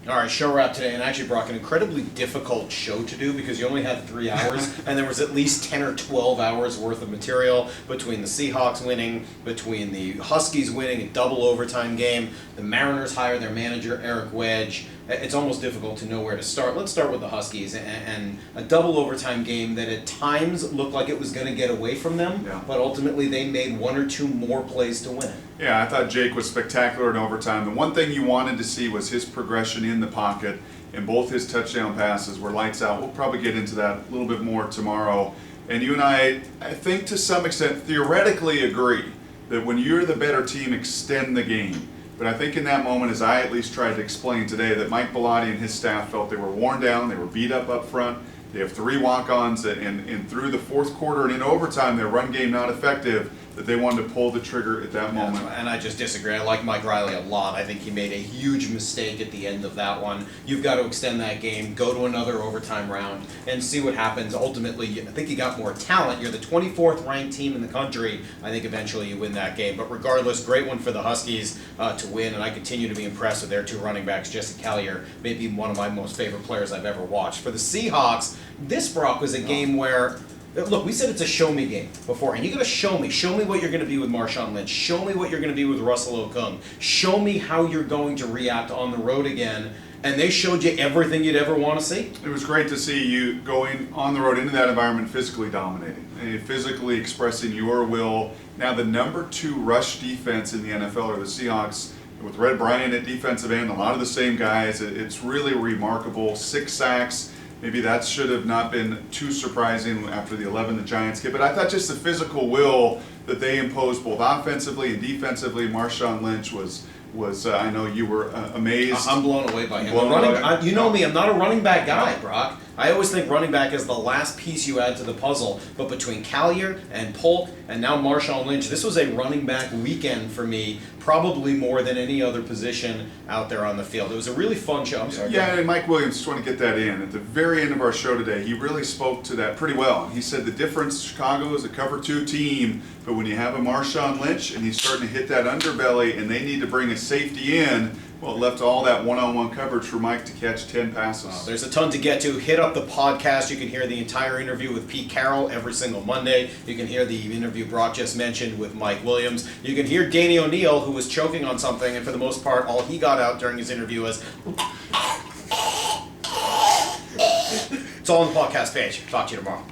All right, show wrap today, and actually, Brock, an incredibly difficult show to do because you only had 3 hours, and there was at least 10 or 12 hours worth of material between the Seahawks winning, between the Huskies winning a double overtime game, the Mariners hire their manager, Eric Wedge. It's almost difficult to know where to start. Let's start with the Huskies and a double overtime game that at times looked like it was going to get away from them, but ultimately they made one or two more plays to win it. Yeah, I thought Jake was spectacular in overtime. The one thing you wanted to see was his progression in the pocket, and both his touchdown passes were lights out. We'll probably get into that a little bit more tomorrow. And you and I think to some extent, theoretically agree that when you're the better team, extend the game. But I think in that moment, as I at least tried to explain today, that Mike Bellotti and his staff felt they were worn down, they were beat up front. They have 3 walk-ons, and through the fourth quarter and in overtime, their run game not effective, that they wanted to pull the trigger at that moment. And I just disagree. I like Mike Riley a lot. I think he made a huge mistake at the end of that one. You've got to extend that game, go to another overtime round, and see what happens. Ultimately, I think you got more talent. You're the 24th ranked team in the country. I think eventually you win that game. But regardless, great one for the Huskies to win, and I continue to be impressed with their 2 running backs. Jesse Collier, maybe one of my most favorite players I've ever watched. For the Seahawks, this, Brock, was a game where, look, we said it's a show-me game beforehand. You got to show me. Show me what you're going to be with Marshawn Lynch. Show me what you're going to be with Russell Okung. Show me how you're going to react on the road again. And they showed you everything you'd ever want to see. It was great to see you going on the road into that environment, physically dominating, and physically expressing your will. Now the number 2 rush defense in the NFL are the Seahawks, with Red Bryant at defensive end, a lot of the same guys. It's really remarkable. 6 sacks. Maybe that should have not been too surprising after the 11 the Giants get. But I thought just the physical will that they imposed both offensively and defensively, Marshawn Lynch was I know you were amazed. I'm blown away by him. You know me, I'm not a running back guy, Brock. I always think running back is the last piece you add to the puzzle. But between Collier and Polk and now Marshawn Lynch, this was a running back weekend for me, probably more than any other position out there on the field. It was a really fun show. I'm sorry. Yeah, and Mike Williams, just want to get that in. At the very end of our show today, he really spoke to that pretty well. He said the difference, Chicago is a cover 2 team, but when you have a Marshawn Lynch and he's starting to hit that underbelly and they need to bring a safety in, well, it left all that one-on-one coverage for Mike to catch 10 passes. There's a ton to get to. Hit up the podcast. You can hear the entire interview with Pete Carroll every single Monday. You can hear the interview Brock just mentioned with Mike Williams. You can hear Danny O'Neill, who was choking on something, and for the most part, all he got out during his interview was... It's all on the podcast page. Talk to you tomorrow.